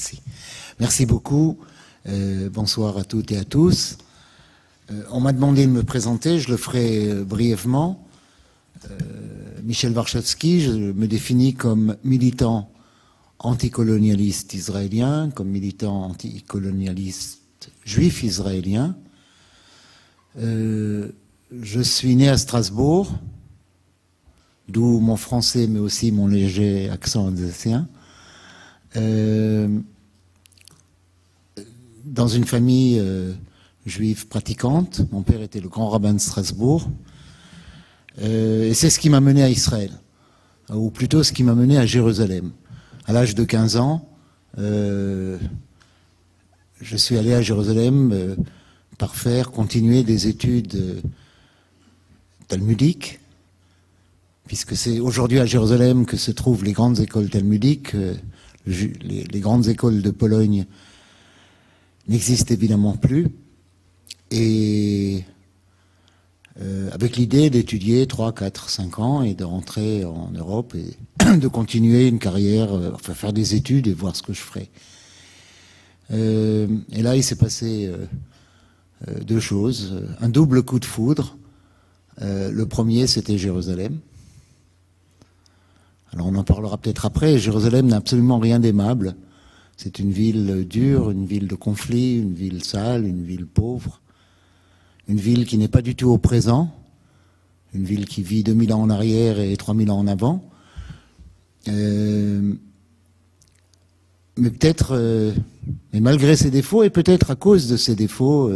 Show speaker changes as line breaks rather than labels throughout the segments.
Merci. Merci beaucoup. Bonsoir à toutes et à tous. On m'a demandé de me présenter, je le ferai brièvement. Michel Warshawski, je me définis comme militant anticolonialiste israélien, comme militant anticolonialiste juif israélien. Je suis né à Strasbourg, d'où mon français, mais aussi mon léger accent alsacien. Dans une famille juive pratiquante. Mon père était le grand rabbin de Strasbourg. Et c'est ce qui m'a mené à Israël, ou plutôt ce qui m'a mené à Jérusalem. À l'âge de 15 ans, je suis allé à Jérusalem continuer des études talmudiques, puisque c'est aujourd'hui à Jérusalem que se trouvent les grandes écoles talmudiques. Les grandes écoles de Pologne n'existent évidemment plus. Et avec l'idée d'étudier 3, 4, 5 ans et de rentrer en Europe et de continuer une carrière, enfin faire des études et voir ce que je ferais. Et là, il s'est passé deux choses. Un double coup de foudre. Le premier, c'était Jérusalem. Alors on en parlera peut-être après. Jérusalem n'a absolument rien d'aimable. C'est une ville dure, une ville de conflit, une ville sale, une ville pauvre. Une ville qui n'est pas du tout au présent, une ville qui vit 2000 ans en arrière et 3000 ans en avant. Mais peut-être, mais malgré ses défauts, et peut-être à cause de ses défauts,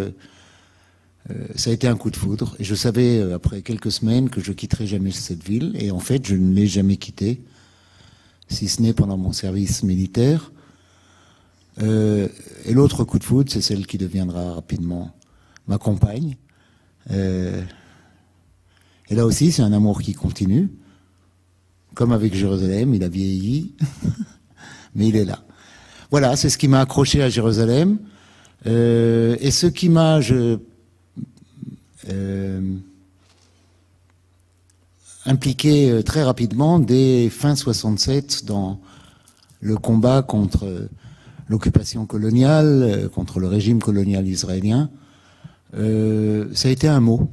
ça a été un coup de foudre. Et je savais, après quelques semaines, que je quitterais jamais cette ville. Et en fait, je ne l'ai jamais quittée, si ce n'est pendant mon service militaire. Et l'autre coup de foudre, c'est celle qui deviendra rapidement ma compagne. Et là aussi, c'est un amour qui continue. Comme avec Jérusalem, il a vieilli, mais il est là. Voilà, c'est ce qui m'a accroché à Jérusalem. Et ce qui m'a impliqué très rapidement, dès fin 67, dans le combat contre l'occupation coloniale, contre le régime colonial israélien, ça a été un mot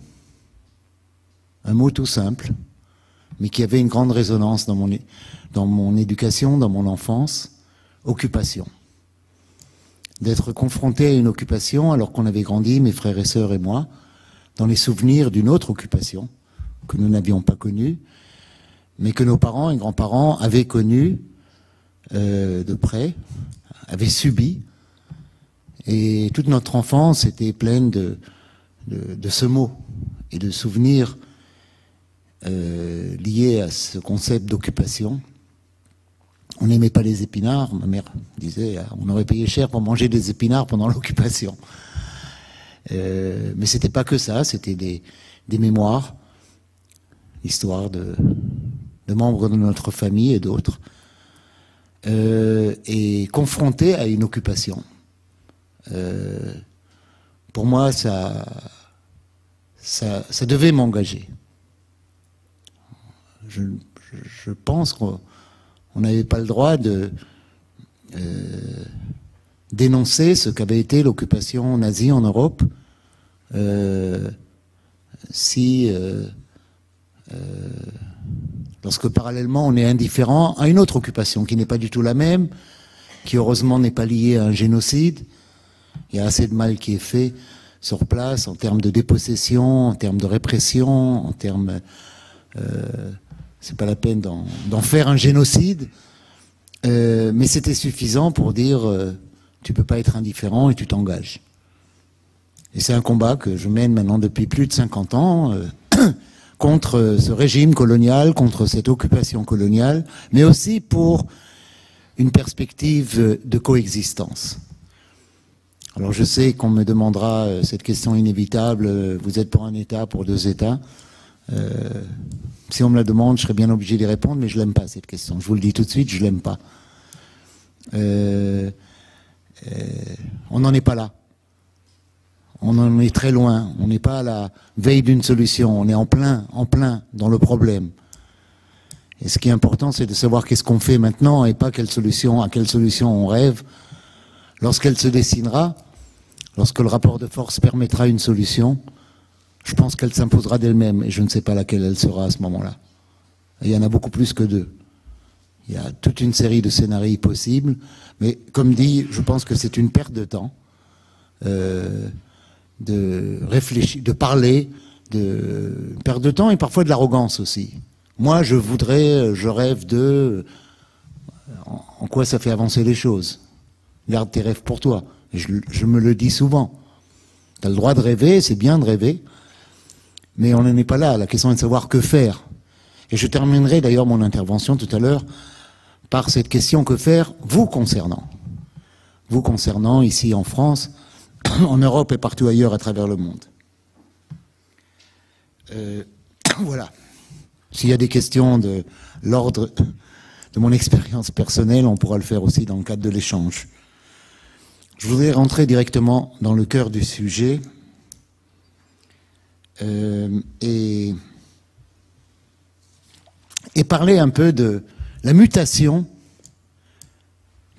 tout simple, mais qui avait une grande résonance dans mon éducation, dans mon enfance: occupation. D'être confronté à une occupation alors qu'on avait grandi, mes frères et sœurs et moi, dans les souvenirs d'une autre occupation que nous n'avions pas connue, mais que nos parents et grands-parents avaient connue de près, avaient subi. Et toute notre enfance était pleine de ce mot et de souvenirs liés à ce concept d'occupation. On n'aimait pas les épinards. Ma mère disait on aurait payé cher pour manger des épinards pendant l'occupation. Mais c'était pas que ça, c'était des mémoires, l'histoire de membres de notre famille et d'autres, et confrontés à une occupation. Pour moi, ça devait m'engager. Je pense qu'on n'avait pas le droit de dénoncer ce qu'avait été l'occupation nazie en Europe lorsque parallèlement on est indifférent à une autre occupation qui n'est pas du tout la même, qui heureusement n'est pas liée à un génocide. Il y a assez de mal qui est fait sur place en termes de dépossession, en termes de répression, en termes... c'est pas la peine d'en faire un génocide, mais c'était suffisant pour dire tu peux pas être indifférent et tu t'engages. Et c'est un combat que je mène maintenant depuis plus de 50 ans contre ce régime colonial, contre cette occupation coloniale, mais aussi pour une perspective de coexistence. Alors je sais qu'on me demandera cette question inévitable, vous êtes pour un État, pour deux États. Si on me la demande, je serais bien obligé d'y répondre, mais je l'aime pas cette question. Je vous le dis tout de suite, je l'aime pas. On n'en est pas là. On en est très loin. On n'est pas à la veille d'une solution. On est en plein dans le problème. Et ce qui est important, c'est de savoir qu'est-ce qu'on fait maintenant et pas à quelle solution on rêve lorsqu'elle se dessinera, lorsque le rapport de force permettra une solution, je pense qu'elle s'imposera d'elle-même, et je ne sais pas laquelle elle sera à ce moment-là. Et il y en a beaucoup plus que deux. Il y a toute une série de scénarios possibles, mais comme dit, je pense que c'est une perte de temps de réfléchir, de parler, de perte de temps et parfois de l'arrogance aussi. Moi, je rêve de... En quoi ça fait avancer les choses? Garde tes rêves pour toi. Et je me le dis souvent. Tu as le droit de rêver, c'est bien de rêver, mais on n'en est pas là. La question est de savoir que faire. Et je terminerai d'ailleurs mon intervention tout à l'heure par cette question: que faire vous concernant? Vous concernant ici en France, en Europe et partout ailleurs à travers le monde. Voilà. S'il y a des questions de l'ordre de mon expérience personnelle, on pourra le faire aussi dans le cadre de l'échange. Je voudrais rentrer directement dans le cœur du sujet et parler un peu de la mutation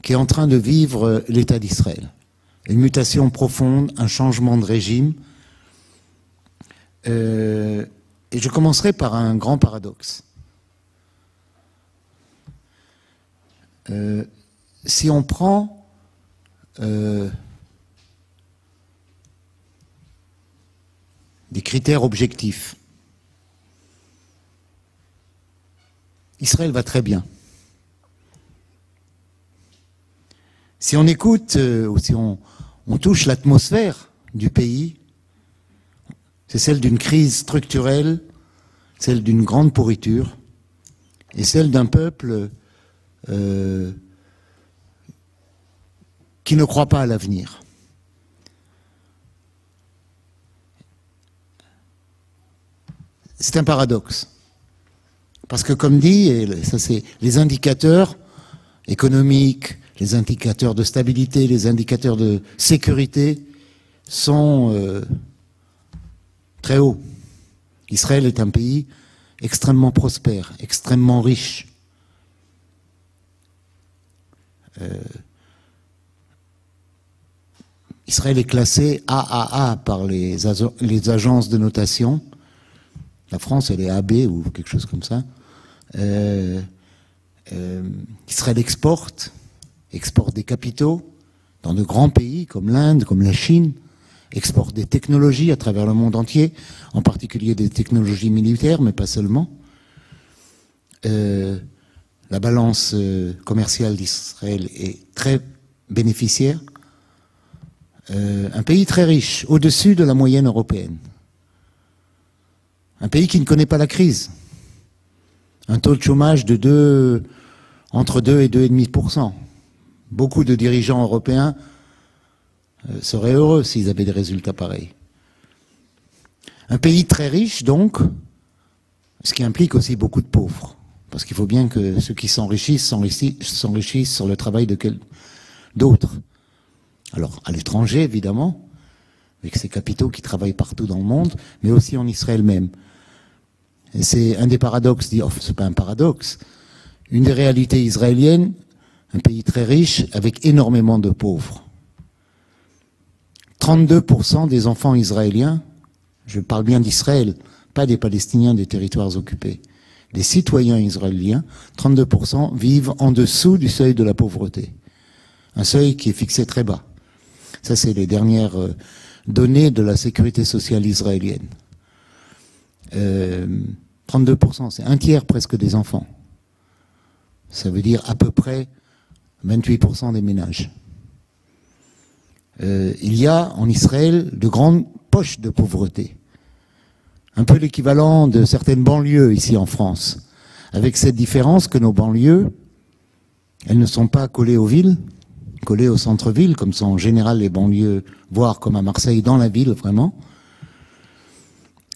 qu'est en train de vivre l'État d'Israël. Une mutation profonde, un changement de régime. Et je commencerai par un grand paradoxe. Si on prend des critères objectifs, Israël va très bien. Si on écoute ou si on touche l'atmosphère du pays, c'est celle d'une crise structurelle, celle d'une grande pourriture, et celle d'un peuple qui ne croit pas à l'avenir. C'est un paradoxe. Parce que comme dit, et ça c'est les indicateurs économiques, les indicateurs de stabilité, les indicateurs de sécurité sont très hauts. Israël est un pays extrêmement prospère, extrêmement riche. Israël est classé AAA par les agences de notation. La France, elle est AB ou quelque chose comme ça. Israël exporte des capitaux dans de grands pays comme l'Inde, comme la Chine, exporte des technologies à travers le monde entier, en particulier des technologies militaires, mais pas seulement. La balance commerciale d'Israël est très bénéficiaire. Un pays très riche, au-dessus de la moyenne européenne. Un pays qui ne connaît pas la crise. Un taux de chômage de entre 2 et 2,5%. Beaucoup de dirigeants européens seraient heureux s'ils avaient des résultats pareils. Un pays très riche, donc, ce qui implique aussi beaucoup de pauvres. Parce qu'il faut bien que ceux qui s'enrichissent sur le travail d'autres. Alors, à l'étranger, évidemment, avec ces capitaux qui travaillent partout dans le monde, mais aussi en Israël même. Et c'est un des paradoxes, c'est pas un paradoxe, une des réalités israéliennes, un pays très riche avec énormément de pauvres. 32% des enfants israéliens, je parle bien d'Israël, pas des Palestiniens des territoires occupés, des citoyens israéliens, 32% vivent en dessous du seuil de la pauvreté. Un seuil qui est fixé très bas. Ça, c'est les dernières données de la sécurité sociale israélienne. 32%, c'est un tiers presque des enfants. Ça veut dire à peu près 28% des ménages. Il y a en Israël de grandes poches de pauvreté. Un peu l'équivalent de certaines banlieues ici en France. Avec cette différence que nos banlieues, elles ne sont pas collées aux villes, collées au centre-ville, comme sont en général les banlieues, voire comme à Marseille, dans la ville vraiment.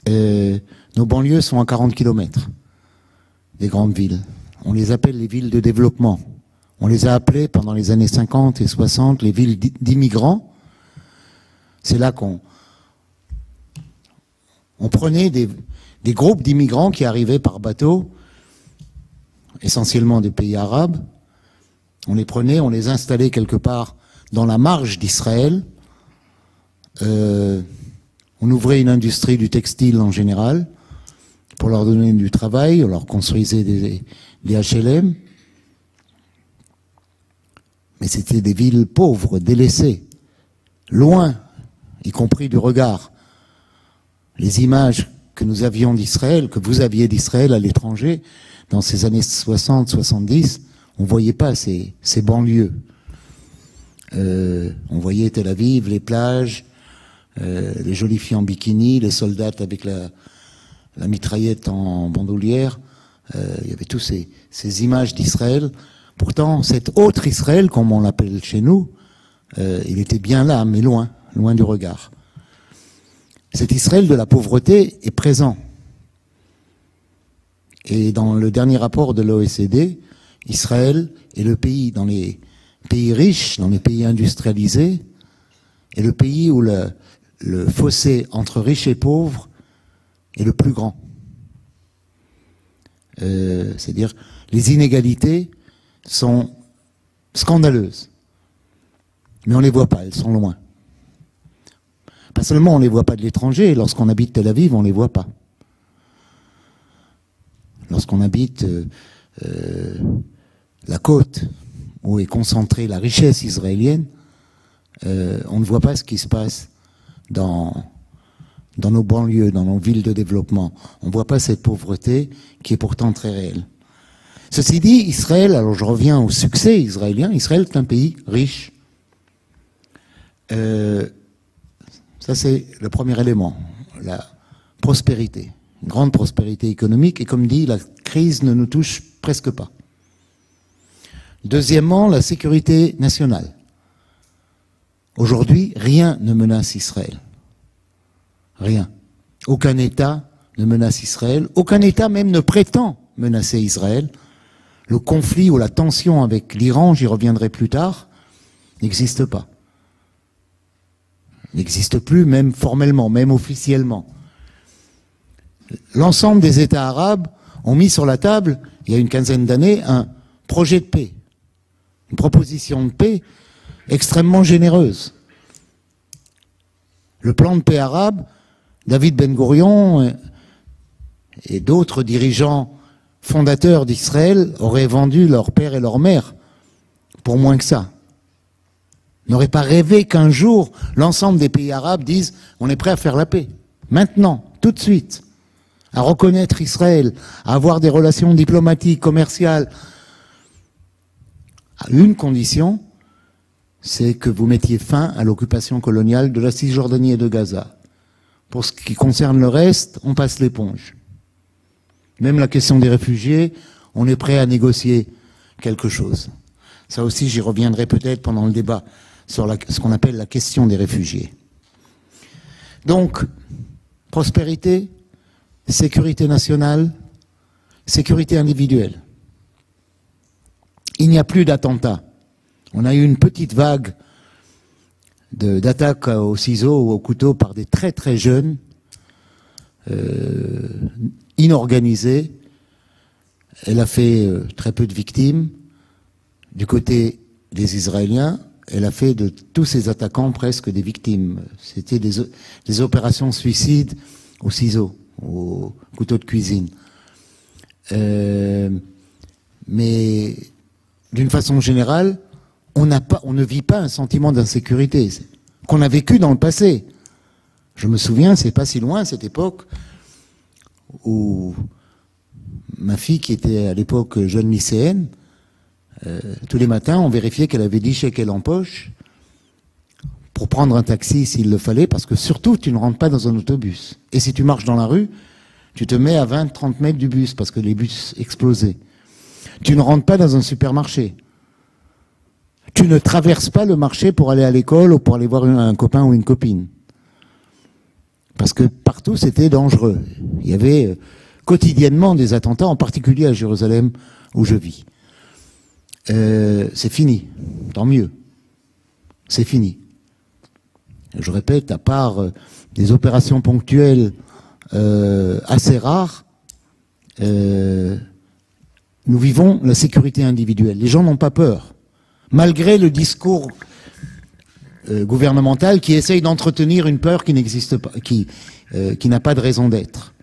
Nos banlieues sont à 40 km des grandes villes. On les appelle les villes de développement. On les a appelées pendant les années 50 et 60 les villes d'immigrants. C'est là qu'on prenait des groupes d'immigrants qui arrivaient par bateau, essentiellement des pays arabes. On les prenait, on les installait quelque part dans la marge d'Israël, on ouvrait une industrie du textile en général pour leur donner du travail, on leur construisait des HLM, mais c'était des villes pauvres, délaissées, loin, y compris du regard. Les images que nous avions d'Israël, que vous aviez d'Israël à l'étranger, dans ces années 60-70, on ne voyait pas ces banlieues. On voyait Tel Aviv, les plages, les jolies filles en bikini, les soldats avec la mitraillette en bandoulière. Il y avait tous ces images d'Israël. Pourtant, cet autre Israël, comme on l'appelle chez nous, il était bien là, mais loin, loin du regard. Cet Israël de la pauvreté est présent. Et dans le dernier rapport de l'OECD, Israël est le pays, dans les pays riches, dans les pays industrialisés, est le pays où le fossé entre riches et pauvres est le plus grand. C'est-à-dire, les inégalités sont scandaleuses. Mais on ne les voit pas, elles sont loin. Pas seulement on ne les voit pas de l'étranger, lorsqu'on habite Tel Aviv, on ne les voit pas. Lorsqu'on habite la côte, où est concentrée la richesse israélienne, on ne voit pas ce qui se passe dans nos banlieues, dans nos villes de développement. On ne voit pas cette pauvreté qui est pourtant très réelle. Ceci dit, Israël, alors je reviens au succès israélien, Israël est un pays riche. Ça c'est le premier élément, la prospérité, une grande prospérité économique, et comme dit, la crise ne nous touche presque pas. Deuxièmement, la sécurité nationale. Aujourd'hui, rien ne menace Israël. Rien. Aucun État ne menace Israël. Aucun État même ne prétend menacer Israël. Le conflit ou la tension avec l'Iran, j'y reviendrai plus tard, n'existe pas. N'existe plus, même formellement, même officiellement. L'ensemble des États arabes ont mis sur la table, il y a une quinzaine d'années, un projet de paix. Une proposition de paix extrêmement généreuse. Le plan de paix arabe, David Ben Gourion et d'autres dirigeants fondateurs d'Israël auraient vendu leur père et leur mère pour moins que ça. N'auraient pas rêvé qu'un jour, l'ensemble des pays arabes disent « on est prêt à faire la paix ». Maintenant, tout de suite, à reconnaître Israël, à avoir des relations diplomatiques, commerciales, à une condition, c'est que vous mettiez fin à l'occupation coloniale de la Cisjordanie et de Gaza. Pour ce qui concerne le reste, on passe l'éponge. Même la question des réfugiés, on est prêt à négocier quelque chose. Ça aussi, j'y reviendrai peut-être pendant le débat sur ce qu'on appelle la question des réfugiés. Donc, prospérité, sécurité nationale, sécurité individuelle. Il n'y a plus d'attentats. On a eu une petite vague d'attaques au ciseau ou au couteau par des très très jeunes, inorganisés. Elle a fait très peu de victimes. Du côté des Israéliens, elle a fait de tous ces attaquants presque des victimes. C'était des opérations suicides au ciseau, au couteau de cuisine. Mais d'une façon générale, on ne vit pas un sentiment d'insécurité qu'on a vécu dans le passé. Je me souviens, c'est pas si loin, cette époque où ma fille, qui était à l'époque jeune lycéenne, tous les matins, on vérifiait qu'elle avait 10 shekels en poche pour prendre un taxi s'il le fallait, parce que surtout, tu ne rentres pas dans un autobus. Et si tu marches dans la rue, tu te mets à 20-30 mètres du bus, parce que les bus explosaient. Tu ne rentres pas dans un supermarché. Tu ne traverses pas le marché pour aller à l'école ou pour aller voir un copain ou une copine. Parce que partout, c'était dangereux. Il y avait quotidiennement des attentats, en particulier à Jérusalem, où je vis. C'est fini. Tant mieux. C'est fini. Je répète, à part des opérations ponctuelles assez rares, nous vivons la sécurité individuelle. Les gens n'ont pas peur. Malgré le discours gouvernementale qui essaye d'entretenir une peur qui n'existe pas, qui n'a pas de raison d'être.